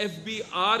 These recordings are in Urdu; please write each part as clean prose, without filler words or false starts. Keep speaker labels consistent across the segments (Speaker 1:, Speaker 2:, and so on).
Speaker 1: FBR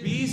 Speaker 1: 20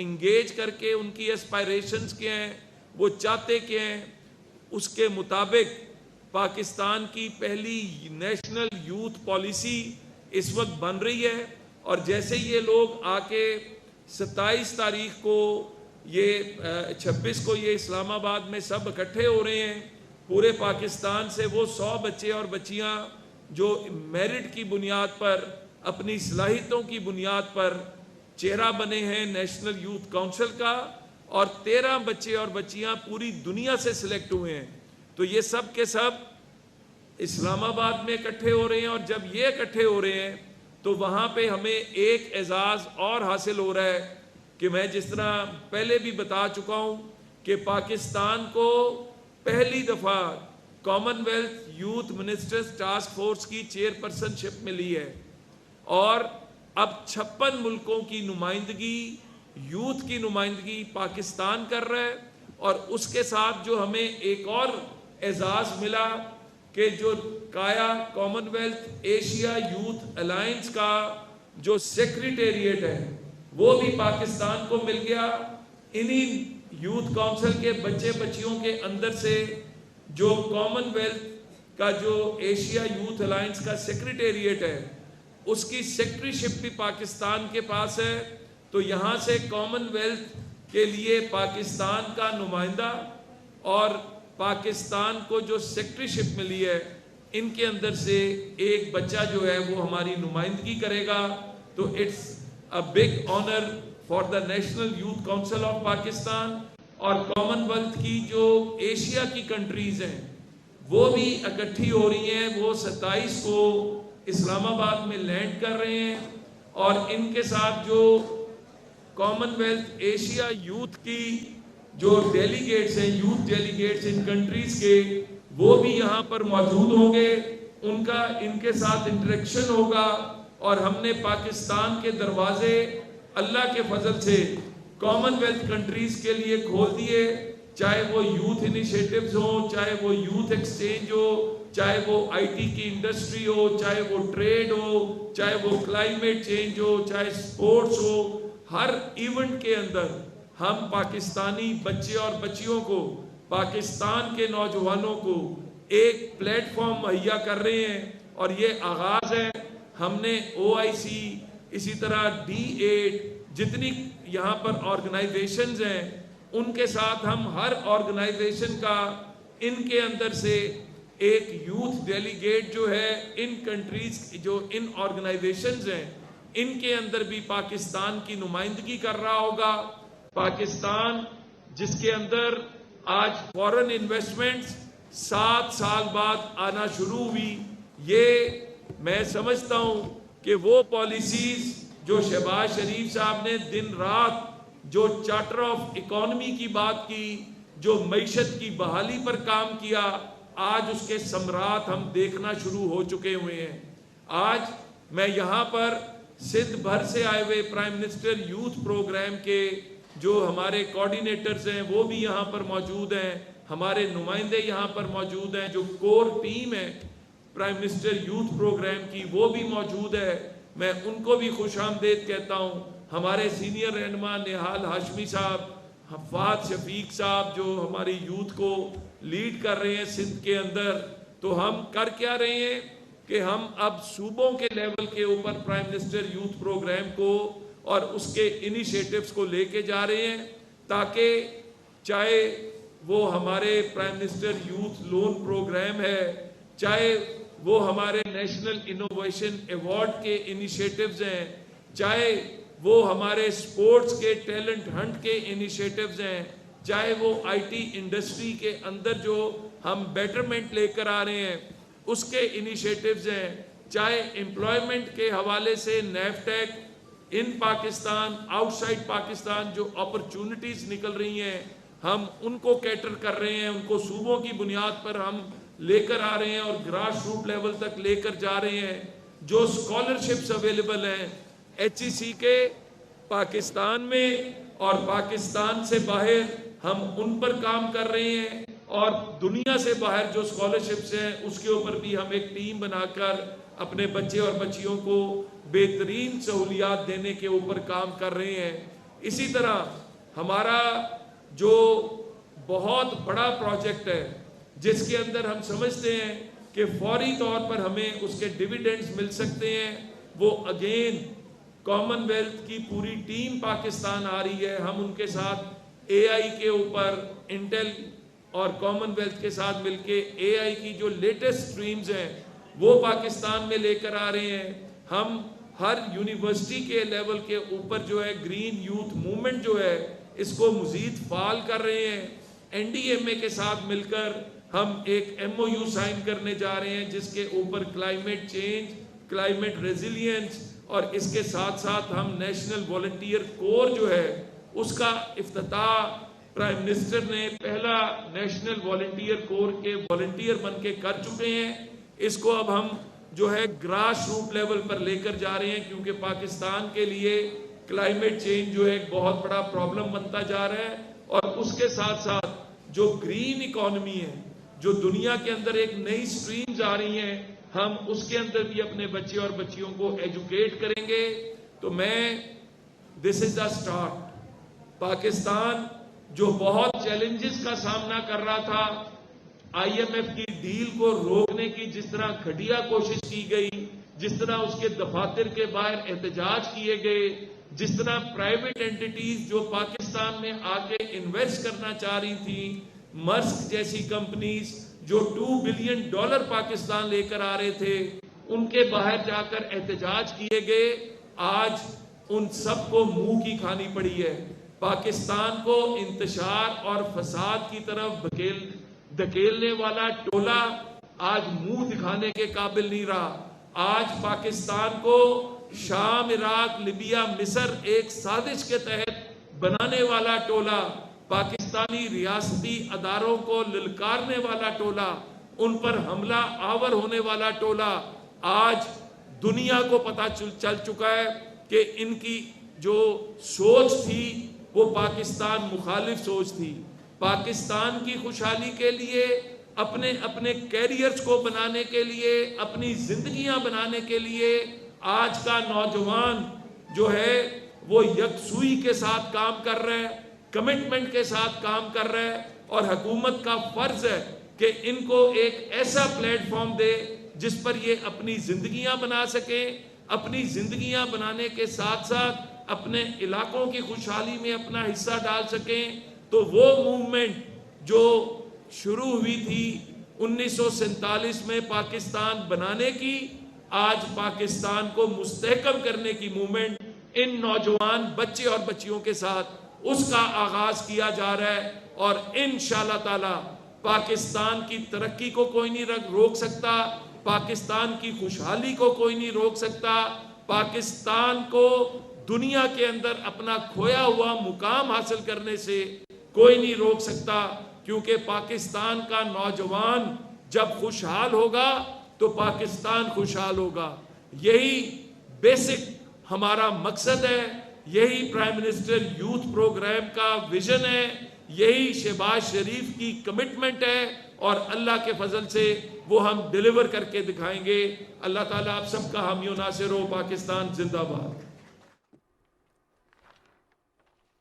Speaker 1: انگیج کر کے ان کی ایسپائریشنز کیا ہیں، وہ چاہتے کیا ہیں، اس کے مطابق پاکستان کی پہلی نیشنل یوتھ پالیسی اس وقت بن رہی ہے۔ اور جیسے یہ لوگ آ کے 27 تاریخ کو یہ 26 کو یہ اسلام آباد میں سب اکٹھے ہو رہے ہیں پورے پاکستان سے، وہ 100 بچے اور بچیاں جو میرٹ کی بنیاد پر، اپنی صلاحیتوں کی بنیاد پر چہرہ بنے ہیں نیشنل یوتھ کونسل کا، اور 13 بچے اور بچیاں پوری دنیا سے سلیکٹ ہوئے ہیں، تو یہ سب کے سب اسلام آباد میں اکٹھے ہو رہے ہیں۔ اور جب یہ اکٹھے ہو رہے ہیں تو وہاں پہ ہمیں ایک اعزاز اور حاصل ہو رہا ہے کہ میں جس طرح پہلے بھی بتا چکا ہوں کہ پاکستان کو پہلی دفعہ common wealth youth ministers task force کی چیئرپرسن شپ ملی ہے، اور اب 56 ملکوں کی نمائندگی، یوتھ کی نمائندگی پاکستان کر رہا ہے۔ اور اس کے ساتھ جو ہمیں ایک اور اعزاز ملا کہ جو کایا commonwealth Asia youth alliance کا جو سیکریٹریٹ ہے وہ بھی پاکستان کو مل گیا۔ انہی یوتھ کونسل کے بچے بچیوں کے اندر سے جو کامن ویلتھ کا جو ایشیا یوتھ الائنس کا سیکریٹریٹ ہے اس کی سیکرٹری شپ بھی پاکستان کے پاس ہے، تو یہاں سے کامن ویلتھ کے لیے پاکستان کا نمائندہ اور پاکستان کو جو سیکرٹری شپ ملی ہے ان کے اندر سے ایک بچہ جو ہے وہ ہماری نمائندگی کرے گا، تو it's a big honour for the national youth council of Pakistan. اور کامن ویلتھ کی جو ایشیا کی کنٹریز ہیں وہ بھی اکٹھی ہو رہی ہیں، وہ 27 کو اسلام آباد میں لینڈ کر رہے ہیں، اور ان کے ساتھ جو کامن ویلتھ ایشیا یوتھ کی جو ڈیلیگیٹس ہیں، یوتھ ڈیلیگیٹس ان کنٹریز کے، وہ بھی یہاں پر موجود ہوں گے، ان کا ان کے ساتھ انٹریکشن ہوگا، اور ہم نے پاکستان کے دروازے اللہ کے فضل سے کامن ویلتھ کنٹریز کے لیے کھول دیے، چاہے وہ یوتھ انیشیٹوز ہوں، چاہے وہ یوتھ ایکسچینج ہو، چاہے وہ آئی ٹی کی انڈسٹری ہو، چاہے وہ ٹریڈ ہو، چاہے وہ کلائمیٹ چینج ہو، چاہے سپورٹس ہو، ہر ایونٹ کے اندر ہم پاکستانی بچے اور بچیوں کو، پاکستان کے نوجوانوں کو ایک پلیٹ فارم مہیا کر رہے ہیں۔ اور یہ آغاز ہے، ہم نے OIC، اسی طرح D8، جتنی یہاں پر آرگنائزیشنز ہیں ان کے ساتھ ہم ہر آرگنائزیشن کا ان کے اندر سے ایک یوتھ ڈیلیگیٹ جو ہے ان کنٹریز جو ان آرگنائزیشنز ہیں ان کے اندر بھی پاکستان کی نمائندگی کر رہا ہوگا۔ پاکستان جس کے اندر آج فورن انویسٹمنٹس 7 سال بعد آنا شروع ہوئی، یہ میں سمجھتا ہوں کہ وہ پالیسیز جو شہباز شریف صاحب نے دن رات جو چارٹر آف اکانومی کی بات کی، جو معیشت کی بحالی پر کام کیا، آج اس کے ثمرات ہم دیکھنا شروع ہو چکے ہوئے ہیں۔ آج میں یہاں پر سندھ بھر سے آئے ہوئے پرائم منسٹر یوتھ پروگرام کے جو ہمارے کوارڈینیٹرز ہیں وہ بھی یہاں پر موجود ہیں، ہمارے نمائندے یہاں پر موجود ہیں، جو کور ٹیم ہے پرائم منسٹر یوتھ پروگرام کی وہ بھی موجود ہے، میں ان کو بھی خوش آمدید کہتا ہوں۔ ہمارے سینئر رہنما نہال ہاشمی صاحب، حفاظ شفیق صاحب جو ہماری یوتھ کو لیڈ کر رہے ہیں سندھ کے اندر، تو ہم کر کیا رہے ہیں کہ ہم اب صوبوں کے لیول کے اوپر پرائم منسٹر یوتھ پروگرام کو اور اس کے انیشیٹوز کو لے کے جا رہے ہیں، تاکہ چاہے وہ ہمارے prime minister youth loan programme ہے، چاہے وہ ہمارے نیشنل انوویشن ایوارڈ کے انیشیٹوز ہیں، چاہے وہ ہمارے سپورٹس کے ٹیلنٹ ہنٹ کے انیشیٹوز ہیں، چاہے وہ آئی ٹی انڈسٹری کے اندر جو ہم بیٹرمنٹ لے کر آ رہے ہیں اس کے انیشیٹوز ہیں، چاہے امپلائمنٹ کے حوالے سے نیفٹیک ان پاکستان، آؤٹ سائڈ پاکستان جو اپرچونٹیز نکل رہی ہیں ہم ان کو کیٹر کر رہے ہیں، ان کو صوبوں کی بنیاد پر ہم لے کر آ رہے ہیں اور گراس روٹ لیول تک لے کر جا رہے ہیں۔ جو اسکالرشپس اویلیبل ہیں HEC کے پاکستان میں اور پاکستان سے باہر، ہم ان پر کام کر رہے ہیں، اور دنیا سے باہر جو اسکالرشپس ہیں اس کے اوپر بھی ہم ایک ٹیم بنا کر اپنے بچے اور بچیوں کو بہترین سہولیات دینے کے اوپر کام کر رہے ہیں۔ اسی طرح ہمارا جو بہت بڑا پروجیکٹ ہے جس کے اندر ہم سمجھتے ہیں کہ فوری طور پر ہمیں اس کے ڈیویڈنڈز مل سکتے ہیں، وہ اگین کامن ویلتھ کی پوری ٹیم پاکستان آ رہی ہے، ہم ان کے ساتھ اے آئی کے اوپر انٹیل اور کامن ویلتھ کے ساتھ مل کے اے آئی کی جو لیٹسٹ سٹریمز ہیں وہ پاکستان میں لے کر آ رہے ہیں۔ ہم ہر یونیورسٹی کے لیول کے اوپر جو ہے گرین یوتھ موومنٹ جو ہے اس کو مزید فعال کر رہے ہیں۔ این ڈی ایم اے کے ساتھ مل کر ہم ایک ایم او یو سائن کرنے جا رہے ہیں جس کے اوپر کلائمیٹ چینج، کلائمیٹ ریزیلینس اور اس کے ساتھ ساتھ ہم نیشنل والنٹیئر کور جو ہے اس کا افتتاح پرائم منسٹر نے پہلا نیشنل والنٹیئر کور کے والنٹیئر بن کے کر چکے ہیں۔ اس کو اب ہم جو ہے گراس روٹ لیول پر لے کر جا رہے ہیں کیونکہ پاکستان کے لیے کلائمیٹ چینج جو ہے ایک بہت بڑا پرابلم بنتا جا رہا ہے، اور اس کے ساتھ ساتھ جو گرین اکانومی ہے، جو دنیا کے اندر ایک نئی سٹریمز آ رہی ہیں، ہم اس کے اندر بھی اپنے بچے اور بچیوں کو ایجوکیٹ کریں گے۔ تو دس از دا اسٹارٹ۔ پاکستان جو بہت چیلنجز کا سامنا کر رہا تھا، آئی ایم ایف کی ڈیل کو روکنے کی جس طرح گھٹیا کوشش کی گئی، جس طرح اس کے دفاتر کے باہر احتجاج کیے گئے، جس طرح پرائیویٹ اینٹیٹیز جو پاکستان میں آ کے انویسٹ کرنا چاہ رہی تھیں، مرسک جیسی کمپنیز جو $2 بلین پاکستان لے کر آ رہے تھے، ان کے باہر جا کر احتجاج کیے گئے، آج ان سب کو منہ کی کھانی پڑی ہے۔ پاکستان کو انتشار اور فساد کی طرف دھکیلنے والا ٹولہ آج منہ دکھانے کے قابل نہیں رہا۔ آج پاکستان کو شام، عراق، لیبیا، مصر ایک سازش کے تحت بنانے والا ٹولہ، پاکستانی ریاستی اداروں کو للکارنے والا ٹولہ، ان پر حملہ آور ہونے والا ٹولہ، آج دنیا کو پتہ چل چکا ہے کہ ان کی جو سوچ تھی وہ پاکستان مخالف سوچ تھی۔ پاکستان کی خوشحالی کے لیے، اپنے کیریئرز کو بنانے کے لیے، اپنی زندگیاں بنانے کے لیے آج کا نوجوان جو ہے وہ یکسوئی کے ساتھ کام کر رہا ہے، کمٹمنٹ کے ساتھ کام کر رہا ہے، اور حکومت کا فرض ہے کہ ان کو ایک ایسا پلیٹ فارم دے جس پر یہ اپنی زندگیاں بنا سکیں، اپنی زندگیاں بنانے کے ساتھ ساتھ اپنے علاقوں کی خوشحالی میں اپنا حصہ ڈال سکیں۔ تو وہ موومنٹ جو شروع ہوئی تھی 1947 میں پاکستان بنانے کی، آج پاکستان کو مستحکم کرنے کی موومنٹ ان نوجوان بچے اور بچیوں کے ساتھ اس کا آغاز کیا جا رہا ہے، اور انشاءاللہ تعالی پاکستان کی ترقی کو کوئی نہیں روک سکتا، پاکستان کی خوشحالی کو کوئی نہیں روک سکتا، پاکستان کو دنیا کے اندر اپنا کھویا ہوا مقام حاصل کرنے سے کوئی نہیں روک سکتا، کیونکہ پاکستان کا نوجوان جب خوشحال ہوگا تو پاکستان خوشحال ہوگا۔ یہی بیسک ہمارا مقصد ہے، یہی پرائم منسٹر یوتھ پروگرام کا ویژن ہے، یہی شہباز شریف کی کمٹمنٹ ہے، اور اللہ کے فضل سے وہ ہم ڈیلیور کر کے دکھائیں گے۔ اللہ تعالیٰ آپ سب کا حامی و ناصر ہو۔ پاکستان زندہ باد۔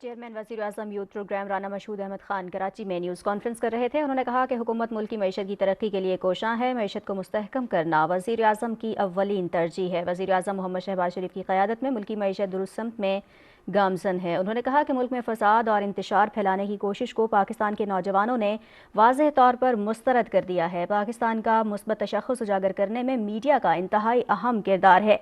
Speaker 2: چیئرمین وزیر اعظم یوتھ پروگرام رانا مشہود احمد خان کراچی میں نیوز کانفرنس کر رہے تھے۔ انہوں نے کہا کہ حکومت ملک کی معیشت کی ترقی کے لیے کوشاں ہے، معیشت کو مستحکم کرنا وزیر اعظم کی اولین ترجیح ہے۔ وزیر اعظم محمد شہباز شریف کی قیادت میں ملکی معیشت درست سمت میں گامزن ہے۔ انہوں نے کہا کہ ملک میں فساد اور انتشار پھیلانے کی کوشش کو پاکستان کے نوجوانوں نے واضح طور پر مسترد کر دیا ہے۔ پاکستان کا مثبت تشخص اجاگر کرنے میں میڈیا کا انتہائی اہم کردار ہے۔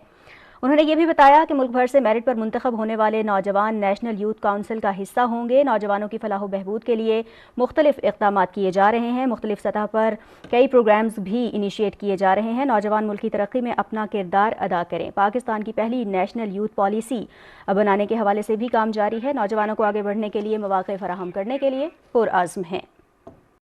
Speaker 2: انہوں نے یہ بھی بتایا کہ ملک بھر سے میرٹ پر منتخب ہونے والے نوجوان نیشنل یوتھ کونسل کا حصہ ہوں گے۔ نوجوانوں کی فلاح و بہبود کے لیے مختلف اقدامات کیے جا رہے ہیں، مختلف سطح پر کئی پروگرامز بھی انیشیٹ کیے جا رہے ہیں۔ نوجوان ملک کی ترقی میں اپنا کردار ادا کریں۔ پاکستان کی پہلی نیشنل یوتھ پالیسی بنانے کے حوالے سے بھی کام جاری ہے۔ نوجوانوں کو آگے بڑھنے کے لیے مواقع فراہم کرنے کے لیے پرعزم ہیں۔